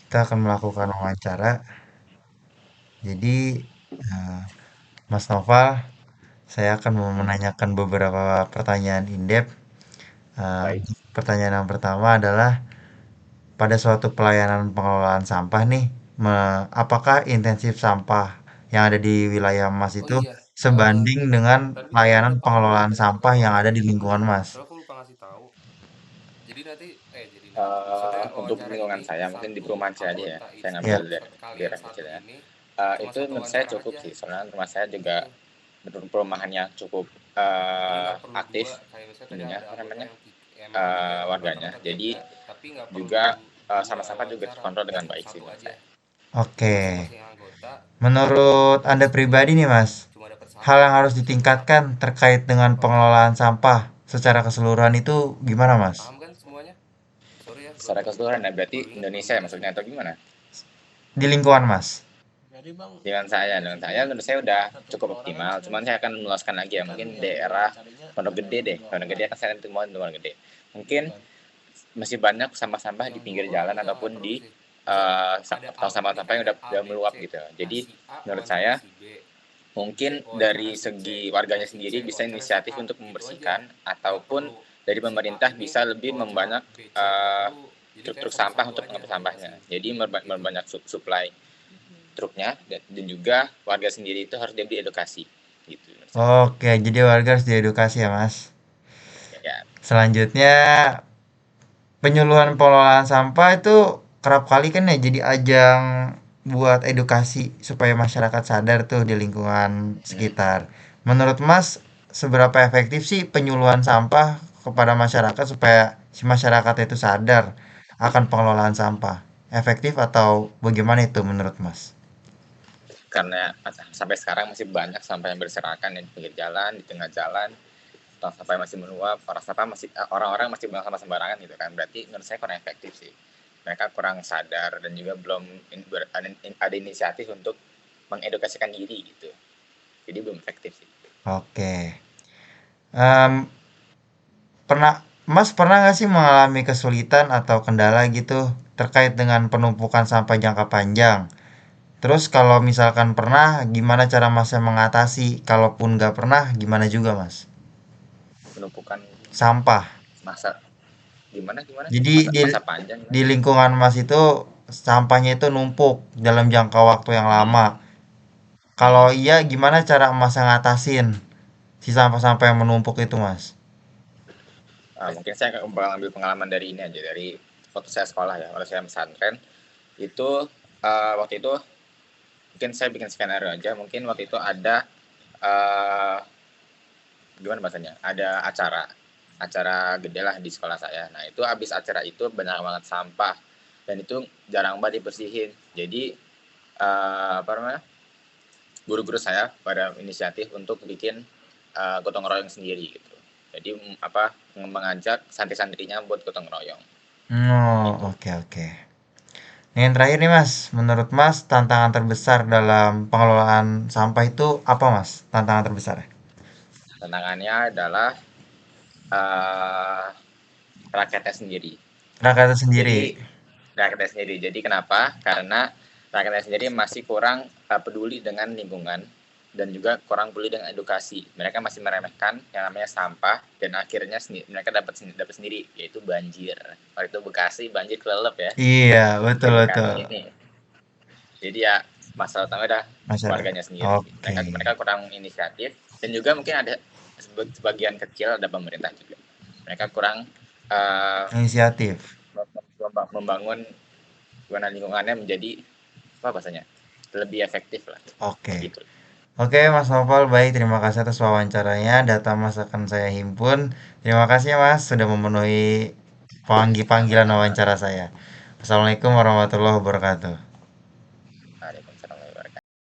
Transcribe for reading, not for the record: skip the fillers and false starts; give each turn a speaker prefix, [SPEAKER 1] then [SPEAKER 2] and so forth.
[SPEAKER 1] Kita akan melakukan wawancara. Jadi, eh, Mas Noval, saya akan menanyakan beberapa pertanyaan in-depth.
[SPEAKER 2] Baik.
[SPEAKER 1] Pertanyaan yang pertama adalah, pada suatu pelayanan pengelolaan sampah nih, apakah intensif sampah yang ada di wilayah Mas
[SPEAKER 2] Oh
[SPEAKER 1] itu
[SPEAKER 2] iya, eh
[SPEAKER 1] sebanding dengan
[SPEAKER 2] tadi saya
[SPEAKER 1] pelayanan
[SPEAKER 2] udah paham
[SPEAKER 1] pengelolaan
[SPEAKER 2] tadi
[SPEAKER 1] sampah
[SPEAKER 2] pertanyaan
[SPEAKER 1] yang ada
[SPEAKER 2] saya
[SPEAKER 1] di
[SPEAKER 2] dari mana
[SPEAKER 1] lingkungan
[SPEAKER 2] ya?
[SPEAKER 1] Mas?
[SPEAKER 2] Soalnya aku lupa ngasih tahu. Maksudnya
[SPEAKER 1] Oh,
[SPEAKER 2] wawancara
[SPEAKER 1] untuk
[SPEAKER 2] ini
[SPEAKER 1] lingkungan saya, mungkin di
[SPEAKER 2] satu
[SPEAKER 1] perumahan saya aja ya.
[SPEAKER 2] anggota
[SPEAKER 1] Saya
[SPEAKER 2] ini,
[SPEAKER 1] ngambil
[SPEAKER 2] satu kalian
[SPEAKER 1] daerah
[SPEAKER 2] satu
[SPEAKER 1] kecil ya.
[SPEAKER 2] ini cuma
[SPEAKER 1] Itu
[SPEAKER 2] satu
[SPEAKER 1] menurut saya
[SPEAKER 2] wawancara
[SPEAKER 1] cukup
[SPEAKER 2] aja
[SPEAKER 1] sih, soalnya rumah saya juga
[SPEAKER 2] gitu.
[SPEAKER 1] perumahannya cukup
[SPEAKER 2] Jadi nggak perlu
[SPEAKER 1] aktif
[SPEAKER 2] dua, kayak misalnya tadi
[SPEAKER 1] ininya
[SPEAKER 2] ada
[SPEAKER 1] apa
[SPEAKER 2] anggota
[SPEAKER 1] namanya
[SPEAKER 2] yang emang tiga,
[SPEAKER 1] warganya.
[SPEAKER 2] rata-rata
[SPEAKER 1] Jadi
[SPEAKER 2] tiga, tapi nggak
[SPEAKER 1] juga
[SPEAKER 2] perlu dua
[SPEAKER 1] sama sampah juga
[SPEAKER 2] wawancara,
[SPEAKER 1] terkontrol dengan
[SPEAKER 2] cukup
[SPEAKER 1] baik sih
[SPEAKER 2] satu
[SPEAKER 1] menurut
[SPEAKER 2] aja.
[SPEAKER 1] saya.
[SPEAKER 2] Jadi
[SPEAKER 1] Oke,
[SPEAKER 2] masing-masing anggota
[SPEAKER 1] menurut Anda
[SPEAKER 2] meskipun
[SPEAKER 1] pribadi nih Mas,
[SPEAKER 2] cuma dapat
[SPEAKER 1] hal
[SPEAKER 2] satu,
[SPEAKER 1] yang harus
[SPEAKER 2] satu
[SPEAKER 1] ditingkatkan
[SPEAKER 2] satu
[SPEAKER 1] terkait dengan
[SPEAKER 2] wawancara.
[SPEAKER 1] pengelolaan sampah secara keseluruhan itu gimana Mas?
[SPEAKER 2] Paham kan semuanya? Sorry ya,
[SPEAKER 1] Secara keseluruhan ya, berarti
[SPEAKER 2] baru ingat belum
[SPEAKER 1] Indonesia ya
[SPEAKER 2] jelasin.
[SPEAKER 1] maksudnya atau gimana? Di lingkungan Mas. Dengan saya menurut saya udah cukup optimal. Cuman saya akan meluaskan lagi ya. Mungkin daerah Pondok Gede deh. Pondok Gede kan saya mau di Pondok Gede. Mungkin masih banyak sampah-sampah di
[SPEAKER 2] Yang
[SPEAKER 1] pinggir
[SPEAKER 2] diurut
[SPEAKER 1] jalan
[SPEAKER 2] ini nggak
[SPEAKER 1] ataupun
[SPEAKER 2] terus
[SPEAKER 1] di
[SPEAKER 2] sih. Misal ada
[SPEAKER 1] tong
[SPEAKER 2] A,
[SPEAKER 1] sampah
[SPEAKER 2] nih
[SPEAKER 1] sampah
[SPEAKER 2] kan
[SPEAKER 1] yang
[SPEAKER 2] ada A
[SPEAKER 1] udah
[SPEAKER 2] B
[SPEAKER 1] meluap
[SPEAKER 2] C.
[SPEAKER 1] gitu.
[SPEAKER 2] Nah
[SPEAKER 1] Jadi
[SPEAKER 2] si A
[SPEAKER 1] menurut
[SPEAKER 2] wawancara
[SPEAKER 1] saya
[SPEAKER 2] si B,
[SPEAKER 1] mungkin
[SPEAKER 2] C
[SPEAKER 1] dari
[SPEAKER 2] wawancara si C.
[SPEAKER 1] segi
[SPEAKER 2] Nah
[SPEAKER 1] warganya
[SPEAKER 2] si
[SPEAKER 1] sendiri
[SPEAKER 2] C
[SPEAKER 1] bisa
[SPEAKER 2] wawancara si
[SPEAKER 1] inisiatif
[SPEAKER 2] A,
[SPEAKER 1] untuk
[SPEAKER 2] gitu aja.
[SPEAKER 1] membersihkan
[SPEAKER 2] Nggak
[SPEAKER 1] ataupun
[SPEAKER 2] perlu
[SPEAKER 1] dari
[SPEAKER 2] si A
[SPEAKER 1] pemerintah
[SPEAKER 2] ini
[SPEAKER 1] bisa lebih
[SPEAKER 2] wawancara
[SPEAKER 1] membanyak
[SPEAKER 2] B C, nggak perlu. Jadi kayak
[SPEAKER 1] truk-truk sampah
[SPEAKER 2] satu-satu
[SPEAKER 1] untuk
[SPEAKER 2] aja
[SPEAKER 1] mengangkut sampahnya.
[SPEAKER 2] dijelasin
[SPEAKER 1] Jadi
[SPEAKER 2] gitu.
[SPEAKER 1] membanyak supply truknya dan juga warga sendiri itu harus diberi edukasi gitu menurut saya. Oke, jadi warga harus diedukasi ya, Mas. Ya. Selanjutnya, penyuluhan pengelolaan sampah itu kerap kali kan ya jadi ajang buat edukasi supaya masyarakat sadar tuh di lingkungan sekitar. Menurut Mas, seberapa efektif sih penyuluhan sampah kepada masyarakat supaya si masyarakat itu sadar akan pengelolaan sampah? Efektif atau bagaimana itu menurut Mas? Karena sampai sekarang masih banyak sampah yang berserakan di pinggir jalan, di tengah jalan, tong sampah masih meluap, orang-orang masih buang sampah sembarangan gitu kan. Berarti menurut saya kurang efektif sih. Mereka kurang sadar dan juga belum ada inisiatif untuk mengedukasikan diri gitu. Jadi belum efektif sih. Oke. Em, Mas pernah nggak sih mengalami kesulitan atau kendala gitu terkait dengan penumpukan sampah jangka panjang? Terus kalau misalkan pernah, gimana cara Masnya mengatasi? Kalaupun nggak pernah, gimana juga Mas? Penumpukan sampah. Masa gimana gimana? Jadi masa panjang di lingkungan Mas itu sampahnya itu numpuk dalam jangka waktu yang lama. Kalau iya, gimana cara Mas ngatasin si sampah-sampah yang menumpuk itu Mas? Mungkin saya bakal ambil pengalaman dari ini aja, dari waktu saya sekolah ya, waktu saya pesantren itu, waktu itu mungkin saya bikin skenario aja. Mungkin waktu itu ada uh, gimana bahasanya, ada acara gede lah di sekolah saya. Nah itu habis acara itu banyak banget sampah dan itu jarang banget dibersihin. Jadi apa namanya, guru-guru saya pada inisiatif untuk bikin gotong royong sendiri gitu. Jadi apa, mengajak santri-santrinya buat gotong royong. Oh, gitu. Oke oke. Nah, yang terakhir nih Mas, menurut Mas tantangan terbesar dalam pengelolaan sampah itu apa Mas? Tantangan terbesar? Tantangannya adalah uh, rakyatnya sendiri. Rakyatnya sendiri. Jadi rakyatnya sendiri. Jadi kenapa? Karena rakyatnya sendiri masih kurang peduli dengan lingkungan dan juga kurang peduli dengan edukasi. Mereka masih meremehkan yang namanya sampah dan akhirnya mereka dapat sendiri, yaitu banjir. Waktu itu Bekasi banjir kelelep ya. Iya, betul betul. Ini. Jadi ya masalah utama adalah warganya sendiri. Oke. Mereka kurang inisiatif dan juga mungkin ada sebagian kecil ada pemerintah juga. Mereka kurang inisiatif membangun gimana lingkungannya menjadi apa bahasanya, lebih efektif lah. Oke. Gitu. Oke Mas Novel, baik, terima kasih atas wawancaranya. Data Mas akan saya himpun. Terima kasih ya Mas sudah memenuhi panggilan
[SPEAKER 2] Sama-sama.
[SPEAKER 1] wawancara saya. Assalamualaikum warahmatullahi wabarakatuh.